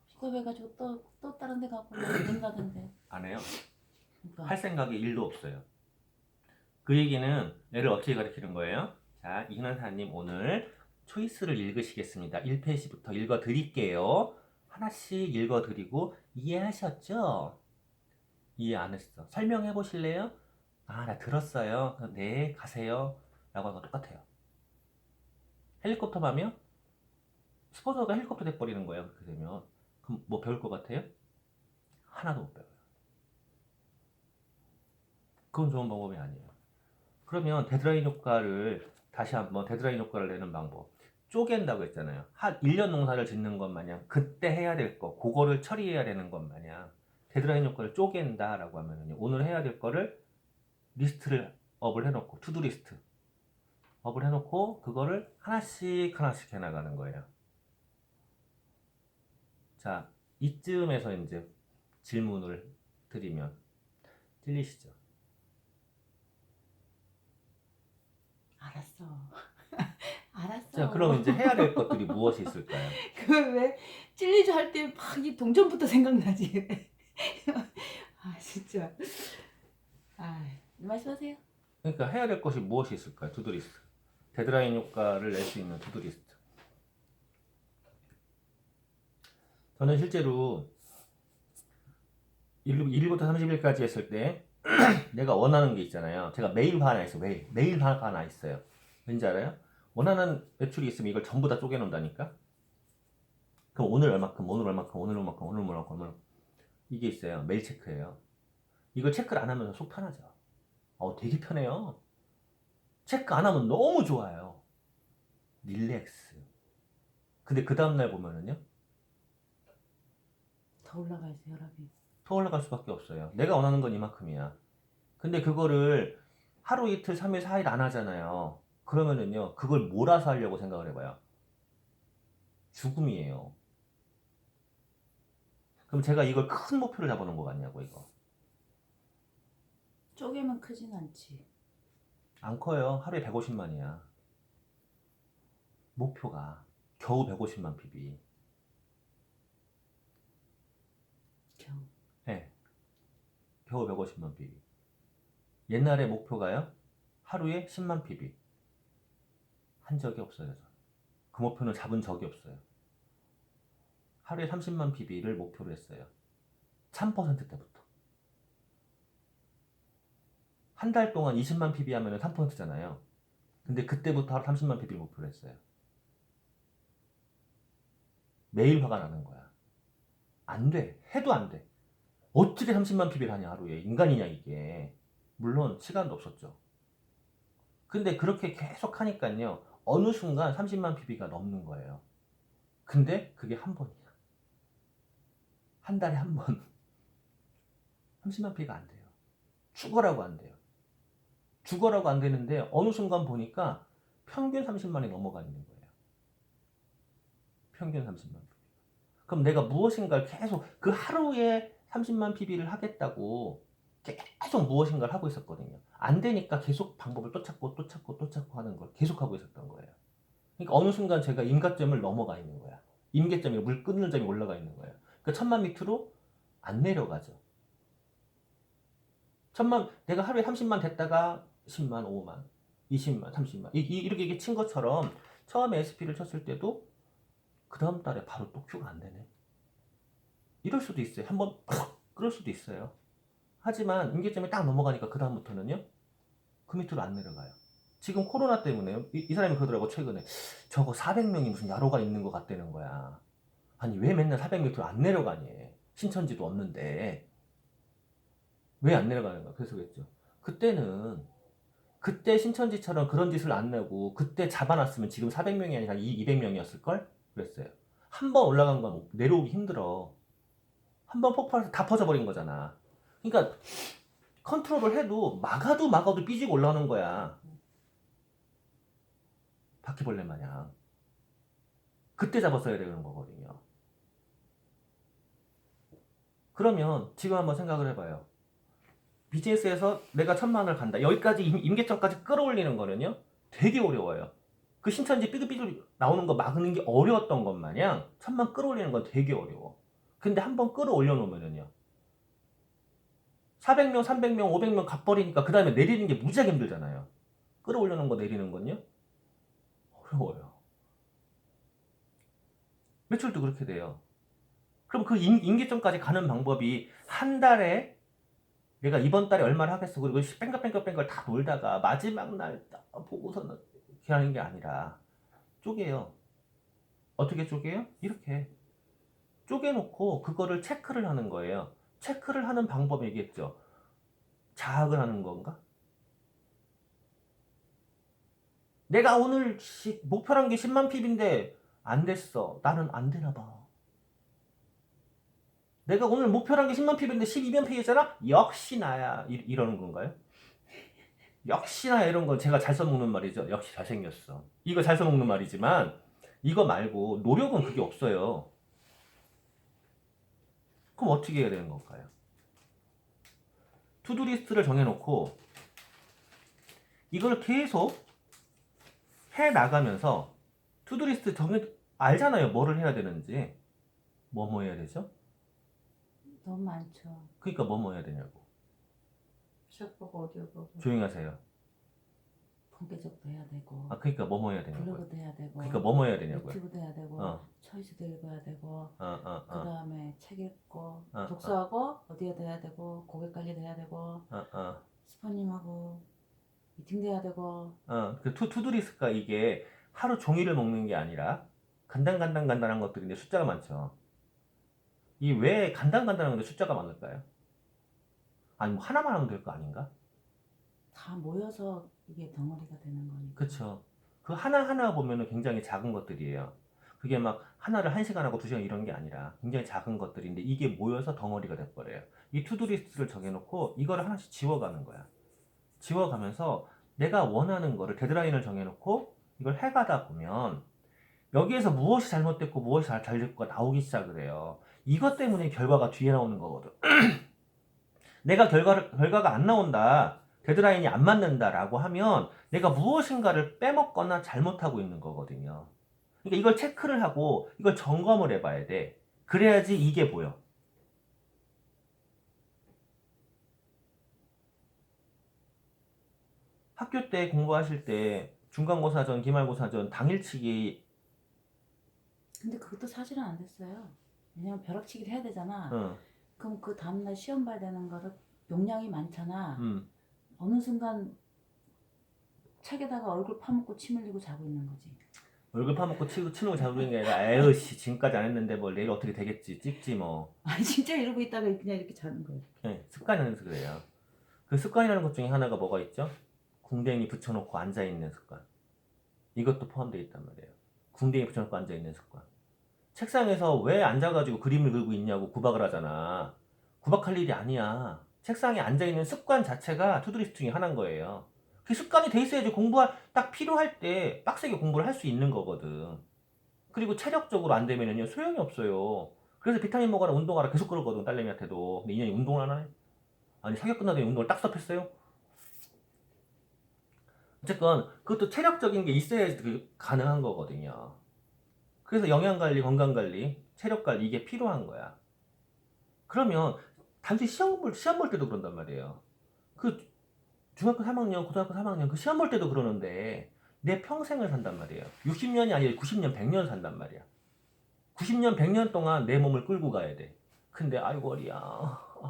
픽업해가지고 또 다른 데 가고 이런다던데. 안 해요. 그러니까 할 생각이 1도 없어요. 그 얘기는 애를 어떻게 가르치는 거예요? 자, 이은하사님 오늘 초이스를 읽으시겠습니다. 1페이지부터 읽어드릴게요. 하나씩 읽어드리고 이해하셨죠? 이해 안 했어. 설명해 보실래요? 아, 나 들었어요. 네, 가세요. 라고 하는 거 똑같아요. 헬리콥터 가면 스포츠가 헬리콥터 돼버리는 거예요. 그렇게 되면. 그럼 뭐 배울 것 같아요? 하나도 못 배워요. 그건 좋은 방법이 아니에요. 그러면 데드라인 효과를 다시 한번 데드라인 효과를 내는 방법. 쪼갠다고 했잖아요. 한 1년 농사를 짓는 것 마냥 그때 해야 될 거, 그거를 처리해야 되는 것 마냥 데드라인 효과를 쪼갠다라고 하면은요. 오늘 해야 될 거를 리스트를 업을 해놓고 투두 리스트 업을 해놓고 그거를 하나씩 하나씩 해나가는 거예요. 자, 이쯤에서 이제 질문을 드리면 틀리시죠? 알았어. 알았어. 자, 그럼 이제 해야 될 것들이 무엇이 있을까요? 그왜 찔리죠 할 때 막 이 동전부터 생각나지. 아 진짜. 아 말씀하세요. 그러니까 해야 될 것이 무엇이 있을까요? 투두리스트. 데드라인 효과를 낼 수 있는 투두리스트. 저는 실제로 1일부터 30일까지 했을 때 내가 원하는 게 있잖아요. 제가 메일화 하나 있어요. 메일화가 하나 있어요. 왠지 알아요? 원하는 매출이 있으면 이걸 전부 다 쪼개놓는다니까? 그럼 오늘 얼마큼, 오늘 얼마큼, 오늘 얼마큼, 오늘 얼마큼, 오늘 이게 있어요. 메일 체크예요. 이걸 체크를 안 하면 속 편하죠. 되게 편해요. 체크 안 하면 너무 좋아요. 릴렉스. 근데 그 다음날 보면은요. 더 올라가야지 혈압이. 더 올라갈 수밖에 없어요. 내가 원하는 건 이만큼이야. 근데 그거를 하루 이틀 3일 4일 안 하잖아요. 그러면은요. 그걸 몰아서 하려고 생각을 해봐요. 죽음이에요. 그럼 제가 이걸 큰 목표를 잡아놓은 거 같냐고 이거. 쪼개면 크진 않지. 안 커요. 하루에 150만이야. 목표가 겨우 150만 PB. 겨우. 네. 겨우 150만 PB. 옛날에 목표가요. 하루에 10만 PB. 한 적이 없어요. 그 목표는 잡은 적이 없어요. 하루에 30만 PB를 목표로 했어요. 3% 때부터. 한 달 동안 20만 PB 하면 3%잖아요. 근데 그때부터 하루 30만 PB를 목표로 했어요. 매일 화가 나는 거야. 안 돼. 해도 안 돼. 어떻게 30만 PB를 하냐 하루에. 인간이냐 이게. 물론 시간도 없었죠. 근데 그렇게 계속 하니까요. 어느 순간 30만 PB가 넘는 거예요. 근데 그게 한 번이야. 한 달에 한 번. 30만 PB가 안 돼요. 죽어라고 안 돼요. 죽어라고 안 되는데 어느 순간 보니까 평균 30만이 넘어가 있는 거예요. 평균 30만 PB. 그럼 내가 무엇인가를 계속 그 하루에 30만 PB를 하겠다고 계속 무엇인가를 하고 있었거든요. 안 되니까 계속 방법을 또 찾고 또 찾고 또 찾고 하는 걸 계속 하고 있었던 거예요. 그러니까 어느 순간 제가 임가점을 넘어가 있는 거야. 임계점이 물 끊는 점이 올라가 있는 거예요. 그러니까 1000만 밑으로 안 내려가죠. 1000만 내가 하루에 30만 됐다가 10만, 5만, 20만, 30만 이렇게 친 것처럼 처음에 SP를 쳤을 때도 그 다음 달에 바로 또 큐가 안 되네. 이럴 수도 있어요. 한번 그럴 수도 있어요. 하지만 임계점이 딱 넘어가니까 그 다음부터는요. 그 밑으로 안 내려가요. 지금 코로나 때문에 이 사람이 그러더라고 최근에 저거 400명이 무슨 야로가 있는 것 같다는 거야. 아니 왜 맨날 400m로 안 내려가니? 신천지도 없는데 왜 안 내려가는 거야? 그래서 그랬죠. 그때 신천지처럼 그런 짓을 안 내고 그때 잡아놨으면 지금 400명이 아니라 200명이었을걸? 그랬어요. 한 번 올라간 건 내려오기 힘들어. 한 번 폭발해서 다 퍼져버린 거잖아. 그러니까 컨트롤을 해도 막아도 삐지고 올라오는 거야. 바퀴벌레 마냥. 그때 잡았어야 되는 거거든요. 그러면 지금 한번 생각을 해봐요. 비즈니스에서 내가 1000만원을 간다. 여기까지 임계점까지 끌어올리는 거는요. 되게 어려워요. 그 신천지 삐뚤삐뚤 나오는 거 막는 게 어려웠던 것 마냥 1000만 끌어올리는 건 되게 어려워. 근데 한번 끌어올려 놓으면은요. 400명, 300명, 500명 갚버리니까 그 다음에 내리는 게 무지하게 힘들잖아요. 끌어올려놓은 거 내리는 건요? 어려워요. 매출도 그렇게 돼요. 그럼 그 임계점까지 가는 방법이 한 달에 내가 이번 달에 얼마를 하겠어. 그리고 뺑글뺑글 다 놀다가 마지막 날 딱 보고서는 이렇게 하는 게 아니라 쪼개요. 어떻게 쪼개요? 이렇게. 쪼개놓고 그거를 체크를 하는 거예요. 체크를 하는 방법 얘기했죠. 자학을 하는 건가? 내가 오늘 목표란 게 10만 PB인데 안 됐어. 나는 안 되나 봐. 내가 오늘 목표란 게 10만 PB인데 12만 PB잖아? 역시 나야. 이러는 건가요? 역시나 이런 건 제가 잘 써먹는 말이죠. 역시 잘생겼어. 이거 잘 써먹는 말이지만 이거 말고 노력은 그게 없어요. 그럼 어떻게 해야 되는 걸까요? 투두리스트를 정해놓고 이걸 계속 해나가면서 투두리스트 알잖아요. 뭐를 해야 되는지. 뭐 해야 되죠? 너무 많죠. 그러니까 뭐 해야 되냐고. 책 보고 오디오 보고. 조용히 하세요. 본계적도 해야 되고 아 그러니까 뭐 해야 되냐고요. 블로그도 해야 되고 그러니까 뭐 해야 되냐고요. 유튜브도 해야 되고 초이스도 읽어야 되고 그 다음에 책 읽고 독서하고 어디에도 해야 되고 고객 관리도 해야 되고 스파님하고 미팅도 해야 되고 그 투두리스트가 이게 하루 종일을 먹는 게 아니라 간단한 것들인데 숫자가 많죠. 이 왜 간단한 건데 숫자가 많을까요? 아니 뭐 하나만 하면 될 거 아닌가? 다 모여서 이게 덩어리가 되는 거니까. 그쵸. 그 하나하나 보면은 굉장히 작은 것들이에요. 그게 막 하나를 1시간 하고 2시간 이런 게 아니라 굉장히 작은 것들인데 이게 모여서 덩어리가 돼버려요. 이 투두리스트를 정해놓고 이거를 하나씩 지워가는 거야. 지워가면서 내가 원하는 거를 데드라인을 정해놓고 이걸 해가다 보면 여기에서 무엇이 잘못됐고 무엇이 잘 됐고가 나오기 시작을 해요. 이것 때문에 결과가 뒤에 나오는 거거든. 내가 결과가 안 나온다. 데드라인이 안 맞는다라고 하면 내가 무엇인가를 빼먹거나 잘못하고 있는 거거든요. 그러니까 이걸 체크를 하고 이걸 점검을 해봐야 돼. 그래야지 이게 보여. 학교 때 공부하실 때 중간고사전, 기말고사전 당일치기. 근데 그것도 사실은 안 됐어요. 왜냐면 벼락치기를 해야 되잖아. 응. 그럼 그 다음날 시험 봐야 되는 거를 용량이 많잖아. 음. 어느 순간 책에다가 얼굴 파묻고 침 흘리고 자고 있는 거지. 얼굴 파먹고 치는 거 잡는 게 아니라 에휴 씨 지금까지 안 했는데 뭐 내일 어떻게 되겠지 찍지 뭐. 아니 진짜 이러고 있다가 그냥 이렇게 자는 거예요. 그냥 습관이라서 그래요. 그 습관이라는 것 중에 하나가 뭐가 있죠? 궁뎅이 붙여놓고 앉아있는 습관. 이것도 포함되어 있단 말이에요. 궁뎅이 붙여놓고 앉아있는 습관. 책상에서 왜 앉아가지고 그림을 그리고 있냐고 구박을 하잖아. 구박할 일이 아니야. 책상에 앉아있는 습관 자체가 투두리스트 중에 하나인 거예요. 그 습관이 돼 있어야지 딱 필요할 때 빡세게 공부를 할 수 있는 거거든. 그리고 체력적으로 안 되면요 소용이 없어요. 그래서 비타민 먹어라 운동하라 계속 그러거든 딸내미한테도. 근데 인연이 운동을 안 하네. 아니 사격 끝나더니 운동을 딱 스톱했어요. 어쨌건 그것도 체력적인 게 있어야지 가능한 거거든요. 그래서 영양관리, 건강관리, 체력관리 이게 필요한 거야. 그러면 단순히 시험 볼 때도 그런단 말이에요. 그 중학교 3학년, 고등학교 3학년 그 시험 볼 때도 그러는데 내 평생을 산단 말이에요. 60년이 아니라 90년, 100년 산단 말이야. 90년, 100년 동안 내 몸을 끌고 가야 돼. 근데 아이고 어리야,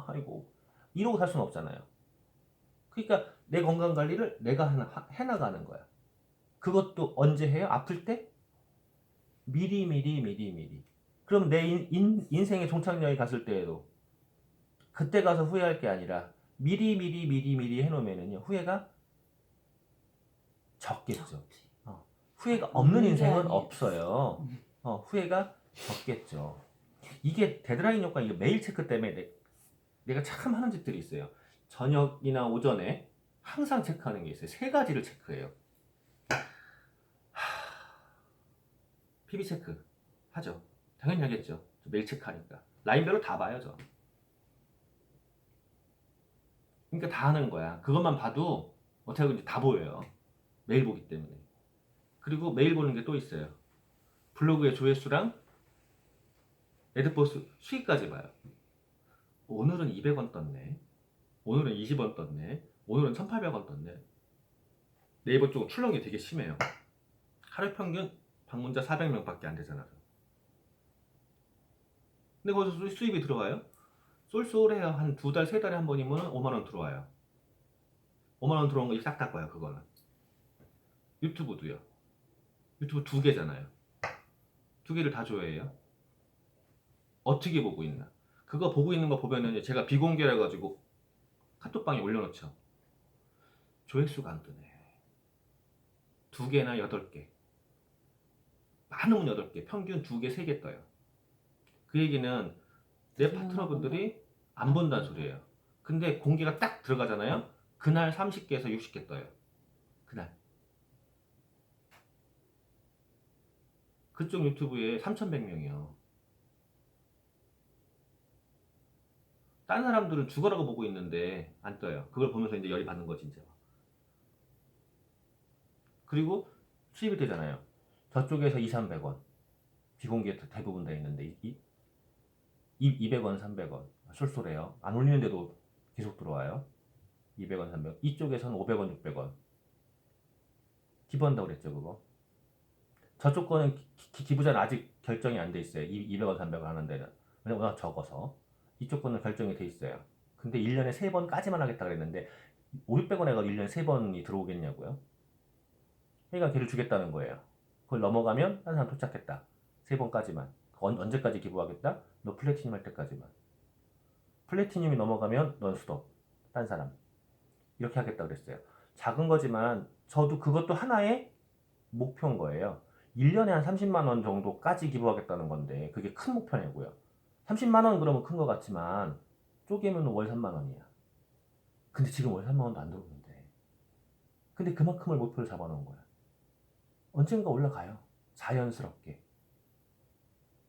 아이고 이러고 살 수는 없잖아요. 그러니까 내 건강 관리를 내가 해나가는 거야. 그것도 언제 해요? 아플 때? 미리. 그럼 내 인생의 종착역에 갔을 때에도 그때 가서 후회할 게 아니라 미리 해놓으면은요 후회가 적겠죠. 적지. 후회가 없는 없는 게 인생은 아니에요. 없어요. 후회가 적겠죠. 이게 데드라인 효과, 이게 메일 체크 때문에 내가 참 하는 짓들이 있어요. 저녁이나 오전에 항상 체크하는 게 있어요. 세 가지를 체크해요. PB 체크 하죠. 당연히 하겠죠. 저 메일 체크하니까. 라인별로 다 봐요, 저. 그러니까 다 하는 거야. 그것만 봐도 어떻게 하는지 다 보여요. 메일 보기 때문에. 그리고 메일 보는 게 또 있어요. 블로그의 조회수랑 에드포스 수익까지 봐요. 오늘은 200원 떴네. 오늘은 20원 떴네. 오늘은 1,800원 떴네. 네이버 쪽은 출렁이 되게 심해요. 하루 평균 방문자 400명밖에 안 되잖아. 근데 거기서 수입이 들어와요? 쏠쏠해요. 한 2달, 3달에 한 번이면 5만원 들어와요. 5만원 들어온 거 싹 다 거야, 그거는. 유튜브도요. 유튜브 2개잖아요. 2개를 다 조회해요. 어떻게 보고 있나? 그거 보고 있는 거 보면은 제가 비공개라 해가지고 카톡방에 올려놓죠. 조회수가 안 뜨네. 2개나 8개. 많으면 8개, 평균 2개, 3개 떠요. 그 얘기는 내 파트너분들이 안 본다는 소리예요. 근데 공개가 딱 들어가잖아요. 그날 30개에서 60개 떠요. 그날. 그쪽 유튜브에 3,100명이요. 다른 사람들은 죽어라고 보고 있는데 안 떠요. 그걸 보면서 이제 열이 받는 거지 이제. 그리고 수입이 되잖아요. 저쪽에서 200-300원 비공개 대부분 다 있는데 200원, 300원 쏠쏠해요. 안 올리는데도 계속 들어와요. 200원, 300원. 이쪽에서는 500원, 600원 기부한다고 그랬죠 그거. 저쪽 거는 기부자는 아직 결정이 안 돼 있어요. 200원, 300원 하는 데는. 왜냐면 워낙 적어서. 이쪽 거는 결정이 돼 있어요. 근데 1년에 3번까지만 하겠다 그랬는데 500-600원 해가 1년에 3번이 들어오겠냐고요. 그러니까 걔를 주겠다는 거예요. 그걸 넘어가면 한 사람 도착했다. 3번까지만. 언제까지 기부하겠다? 너 플래티늄 할 때까지만. 플래티늄이 넘어가면 넌 스톱. 딴 사람. 이렇게 하겠다 그랬어요. 작은 거지만 저도 그것도 하나의 목표인 거예요. 1년에 한 30만 원 정도까지 기부하겠다는 건데 그게 큰 목표냐고요. 30만 원 그러면 큰 것 같지만 쪼개면 월 3만 원이야. 근데 지금 월 3만 원도 안 들어오는데. 근데 그만큼을 목표를 잡아놓은 거야. 언젠가 올라가요. 자연스럽게.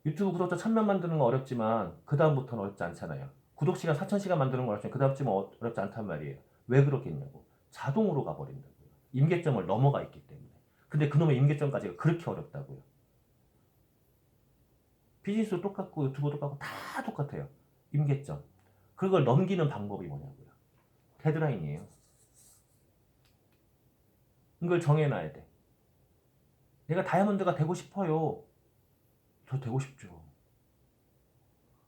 유튜브 구독자 1,000명 만드는 건 어렵지만 그 다음부터는 어렵지 않잖아요. 구독 시간 4,000시간 만드는 건 어렵지만 그 다음쯤은 어렵지 않단 말이에요. 왜 그렇겠냐고. 자동으로 가버린다고요. 임계점을 넘어가 있기 때문에. 근데 그놈의 임계점까지가 그렇게 어렵다고요. 비즈니스도 똑같고 유튜브 똑같고 다 똑같아요. 임계점. 그걸 넘기는 방법이 뭐냐고요. 데드라인이에요. 이걸 정해놔야 돼. 내가 다이아몬드가 되고 싶어요. 저 되고 싶죠.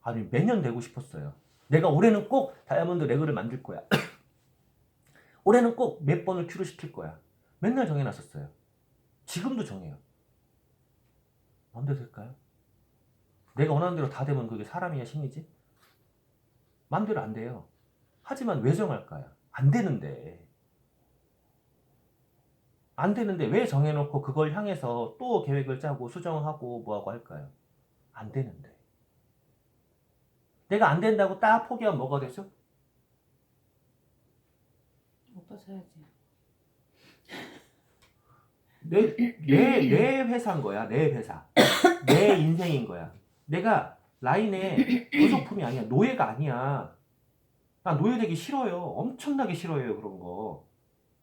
아니 매년 되고 싶었어요. 내가 올해는 꼭 다이아몬드 레그를 만들 거야. 올해는 꼭 몇 번을 큐를 시킬 거야. 맨날 정해놨었어요. 지금도 정해요. 마음대로 될까요? 내가 원하는 대로 다 되면 그게 사람이야 신이지? 마음대로 안 돼요. 하지만 왜 정할까요? 안 되는데. 안 되는데 왜 정해놓고 그걸 향해서 또 계획을 짜고 수정하고 뭐하고 할까요? 안 되는데. 내가 안 된다고 딱 포기하면 뭐가 되죠? 오빠 사야지. 내 회사인 거야. 내 회사. 내 인생인 거야. 내가 라인의 부속품이 아니야. 노예가 아니야. 나 노예되기 싫어요. 엄청나게 싫어해요. 그런 거.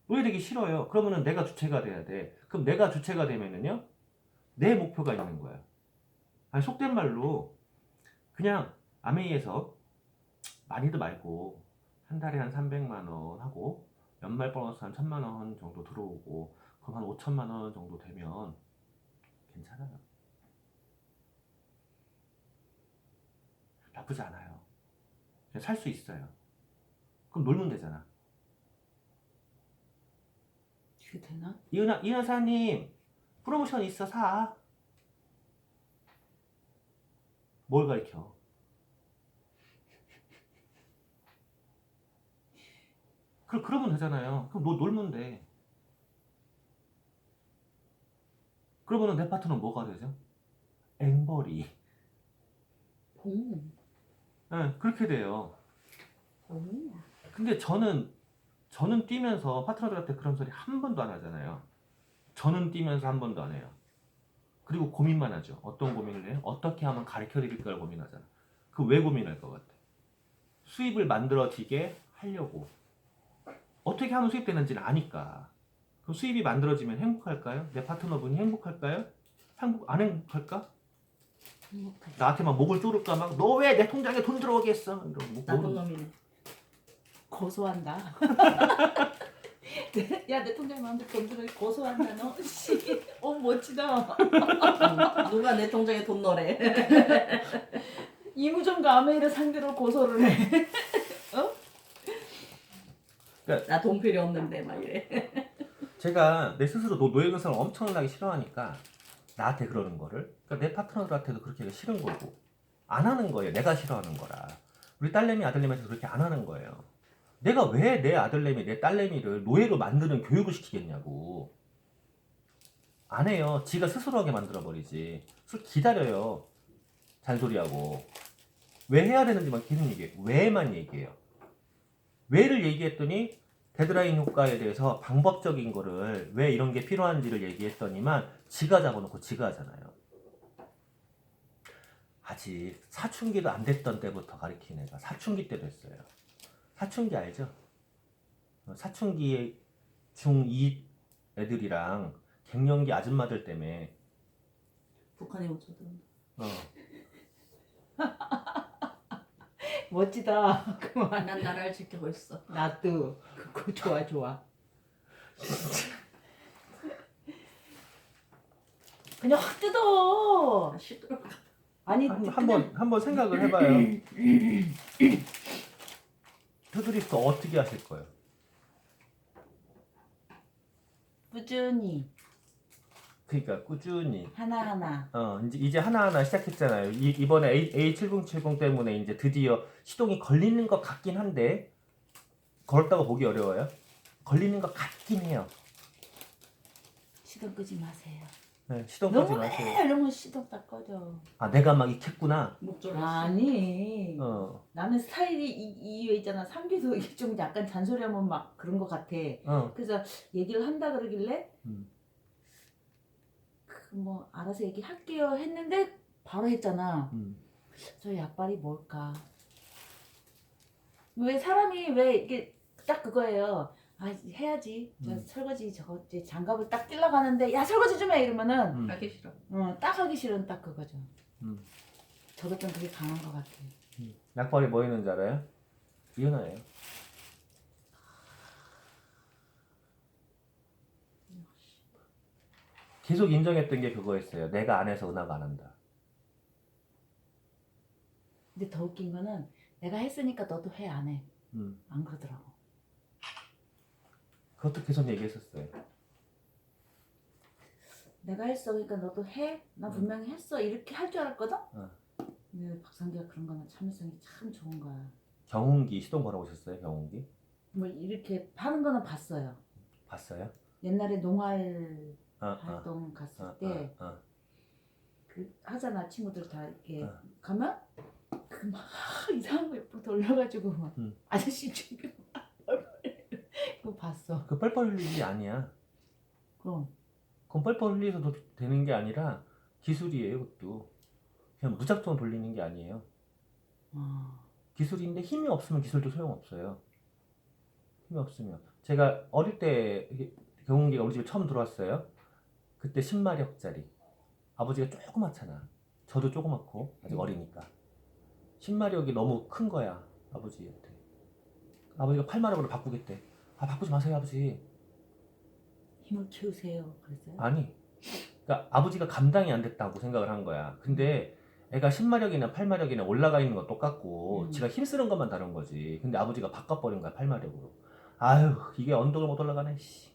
노예되기 싫어요. 그러면은 내가 주체가 돼야 돼. 그럼 내가 주체가 되면은요. 내 목표가 있는 거야. 아니 속된 말로 그냥 아메이에서 많이도 말고 한 달에 한 300만 원 하고 연말 보너스 한 1,000만 원 정도 들어오고 그럼 한 5천만 원 정도 되면 괜찮아요. 나쁘지 않아요. 살 수 있어요. 그럼 놀면 되잖아. 그게 되나? 이 여사님 프로모션 있어 사. 뭘 가르쳐? 그러면 되잖아요. 그럼 놀면 돼. 그러면 내 파트너는 뭐가 되죠? 앵벌이. 오. 네, 그렇게 돼요. 오. 근데 저는 뛰면서 파트너들한테 그런 소리 한 번도 안 하잖아요. 저는 뛰면서 한 번도 안 해요. 그리고 고민만 하죠. 어떤 고민을 해요? 어떻게 하면 가르쳐 드릴까를 고민하잖아. 그 왜 고민할 것 같아? 수입을 만들어지게 하려고. 어떻게 하면 수입되는지를 아니까. 그럼 수입이 만들어지면 행복할까요? 내 파트너분이 행복할까요? 안 행복할까? 행복하지. 나한테 막 목을 조를까 막 너 왜 내 통장에 돈 들어오게 했어? 이러고 나쁜 놈이네. 고소한다. 야, 내 통장에 마음대로 돈 들어 고소한다 너. 씨. 멋지다. 누가 내 통장에 돈 넣으래. 이무정과 아메이를 상대로 고소를 해. 나 돈 필요 없는데 막 이래. 제가 내 스스로 노예근성을 엄청나게 싫어하니까 나한테 그러는 거를, 그러니까 내 파트너들한테도 그렇게 하기 싫은 거고 안 하는 거예요. 내가 싫어하는 거라. 우리 딸내미 아들내미한테 그렇게 안 하는 거예요. 내가 왜 내 아들내미 내 딸내미를 노예로 만드는 교육을 시키겠냐고. 안 해요. 지가 스스로 하게 만들어 버리지. 기다려요. 잔소리하고. 왜 해야 되는지만 계속 얘기해. 왜만 얘기해요. 왜를 얘기했더니 데드라인 효과에 대해서 방법적인 거를 왜 이런 게 필요한지를 얘기했더니만 지가 잡아놓고 지가 하잖아요. 아직 사춘기도 안 됐던 때부터 가르친 애가 사춘기 때도 했어요. 사춘기 알죠? 사춘기 중2 애들이랑 갱년기 아줌마들 때문에 북한에 못 쳐들어. 멋지다. 그만. 난 나라를 지키고 있어. 나도. 그거 좋아. 그냥 확 뜯어. 아, 시끄러. 아니 한번 생각을 해봐요. 투드리스 어떻게 하실 거예요? 꾸준히 그러니까 꾸준히. 하나하나. 이제 하나하나 시작했잖아요. 이번에 A7070 때문에 이제 드디어 시동이 걸리는 것 같긴 한데, 걸었다고 보기 어려워요. 걸리는 것 같긴 해요. 시동 끄지 마세요. 네, 시동 끄지 너무 마세요. 이러면 시동 딱 꺼져. 아, 내가 막 익혔구나. 목 졸랐어. 아니. 어, 나는 스타일이 이외 있잖아. 삼기도 이게 좀 약간 잔소리하면 막 그런 것 같아. 어. 그래서 얘기를 한다 그러길래 음. 뭐 알아서 얘기할게요 했는데 바로 했잖아. 음. 저 약발이 뭘까? 왜 사람이 왜 이게 딱 그거예요. 아 해야지. 저 설거지 저거 이제 장갑을 딱 찔러 가는데 야 설거지 좀 해 이러면은 하기 싫어. 딱 하기 싫은 딱 그거죠. 음. 저도 좀 그게 강한 것 같아. 약발이 뭐 있는지 알아요? 이은하예요. 계속 인정했던 게 그거였어요. 내가 안 해서 은하가 안 한다. 근데 더 웃긴 거는 내가 했으니까 너도 해 안 해? 음. 안 그러더라고. 그것도 계속 얘기했었어요. 내가 했어 그러니까 너도 해? 나 분명히 했어 이렇게 할 줄 알았거든? 근데 박상기가 그런 거는 참을성이 참 좋은 거야. 경운기 시동 걸어보셨어요? 경운기? 뭐 이렇게 하는 거는 봤어요. 봤어요? 옛날에 농활 어, 활동 갔을 어, 때 어. 그 하잖아 친구들 다 이렇게 어. 가면 그 막 이상한 거 옆으로 돌려가지고 막 아저씨 죽여 그거 봤어. 그 뻘뻘 흘리기 아니야. 그럼 그건 뻘뻘 흘리서도 되는 게 아니라 기술이에요. 그것도 그냥 무작정 돌리는 게 아니에요. 기술인데 힘이 없으면 기술도 소용없어요. 힘이 없으면. 제가 어릴 때 경운기가 우리 집에 처음 들어왔어요. 그때 10마력짜리. 아버지가 조그맣잖아. 저도 조그맣고 아직 어리니까 10마력이 너무 큰 거야 아버지한테. 아버지가 8마력으로 바꾸겠대. 아 바꾸지 마세요 아버지. 힘을 키우세요 그랬어요? 아니, 그러니까 아버지가 감당이 안 됐다고 생각을 한 거야. 근데 애가 10마력이나 8마력이나 올라가 있는 건 똑같고, 음. 지가 힘쓰는 것만 다른 거지. 근데 아버지가 바꿔버린 거야, 8마력으로. 아유, 이게 언덕을 못 올라가네, 씨.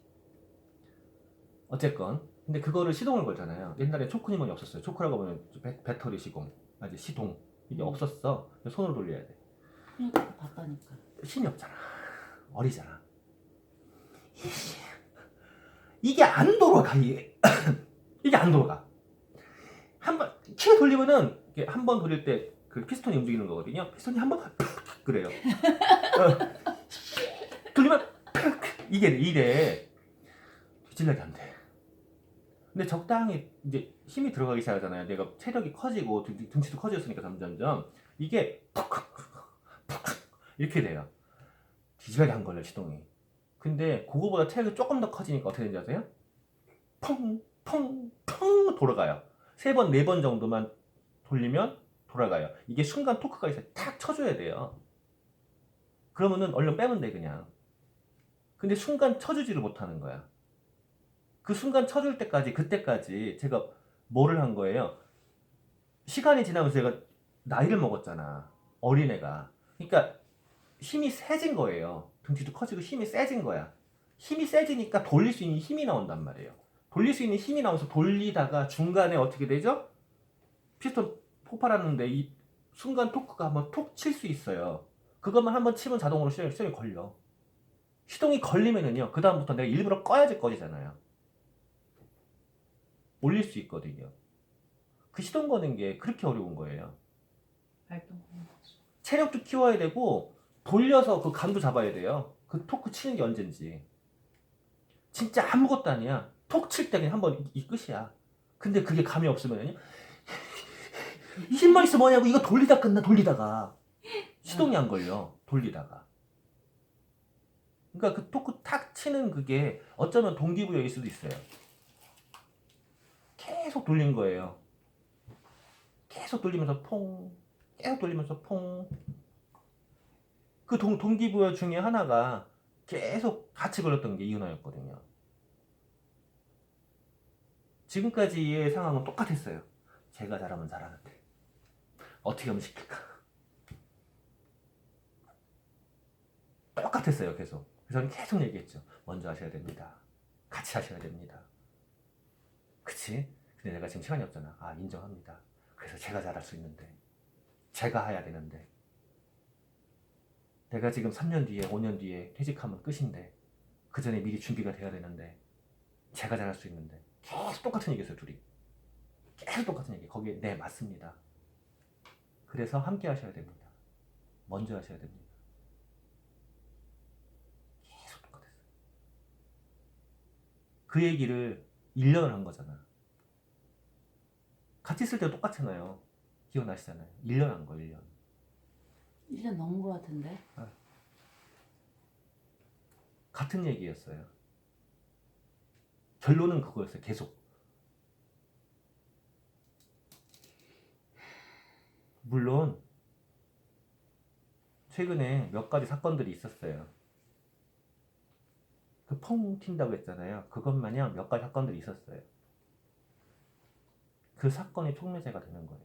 어쨌건. 근데 그거를 시동을 걸잖아요. 옛날에 초크니몬이 없었어요. 초크라고 보면 배터리 시공, 아니 시동. 이게 없었어. 손으로 돌려야 돼. 그러니까 봤다니까. 힘이 없잖아. 어리잖아. 이게 안 돌아가, 이게. 이게 안 돌아가. 키 돌리면은, 한 번 돌릴 때 그 피스톤이 움직이는 거거든요. 피스톤이 한 번, 그래요. 돌리면, 이게 이래. 뒤질려게 안 돼. 근데 적당히 이제 힘이 들어가기 시작하잖아요. 내가 체력이 커지고 등치도 커졌으니까 점점점 이게 이렇게 돼요. 뒤집하게 안 걸려 시동이. 근데 그거보다 체력이 조금 더 커지니까 어떻게 되는지 아세요? 펑펑펑 돌아가요. 3번, 4번 정도만 돌리면 돌아가요. 이게 순간 토크가 있어요. 탁 쳐줘야 돼요. 그러면은 얼른 빼면 돼 그냥. 근데 순간 쳐주지를 못하는 거야. 그 순간 쳐줄 때까지, 그때까지 제가 뭐를 한 거예요? 시간이 지나면서 제가 나이를 먹었잖아. 어린애가. 그러니까 힘이 세진 거예요. 등치도 커지고 힘이 세진 거야. 힘이 세지니까 돌릴 수 있는 힘이 나온단 말이에요. 돌릴 수 있는 힘이 나와서 돌리다가 중간에 어떻게 되죠? 피스톤 폭발하는데 이 순간 토크가 한번 톡 칠 수 있어요. 그것만 한번 치면 자동으로 시동이 걸려. 시동이 걸리면은요, 그 다음부터 내가 일부러 꺼야지 꺼지잖아요. 올릴 수 있거든요. 그 시동 거는 게 그렇게 어려운 거예요. 발동하는 거죠. 체력도 키워야 되고 돌려서 그 감도 잡아야 돼요. 그 토크 치는 게 언젠지. 진짜 아무것도 아니야. 톡 칠 때 그냥 한번 이 끝이야. 근데 그게 감이 없으면요. 힘만 있어 뭐냐고. 이거 돌리다 끝나. 돌리다가 시동이 안 걸려. 돌리다가. 그러니까 그 토크 탁 치는 그게 어쩌면 동기부여일 수도 있어요. 계속 돌린 거예요. 계속 돌리면서 퐁, 계속 돌리면서 퐁. 그 동기부여 중에 하나가 계속 같이 걸렸던 게 이은하였거든요. 지금까지의 상황은 똑같았어요. 제가 잘하면 잘하는데 어떻게 하면 시킬까? 똑같았어요. 계속. 그래서 저는 계속 얘기했죠. 먼저 하셔야 됩니다. 같이 하셔야 됩니다. 그치? 근데 내가 지금 시간이 없잖아. 아, 인정합니다. 그래서 제가 잘할 수 있는데, 제가 해야 되는데, 내가 지금 3년 뒤에 5년 뒤에 퇴직하면 끝인데 그 전에 미리 준비가 돼야 되는데 제가 잘할 수 있는데. 계속 똑같은 얘기했어요. 둘이 계속 똑같은 얘기. 거기에 네 맞습니다. 그래서 함께 하셔야 됩니다. 먼저 하셔야 됩니다. 계속 똑같았어요. 그 얘기를 1년을 한 거잖아. 같이 있을 때 똑같잖아요. 기억나시잖아요. 1년 한 거. 1년 1년 넘은 것 같은데. 같은 얘기였어요. 결론은 그거였어요. 계속. 물론 최근에 몇 가지 사건들이 있었어요. 그 펑 튄다고 했잖아요. 그것 마냥 몇 가지 사건들이 있었어요. 그 사건이 촉매제가 되는 거예요.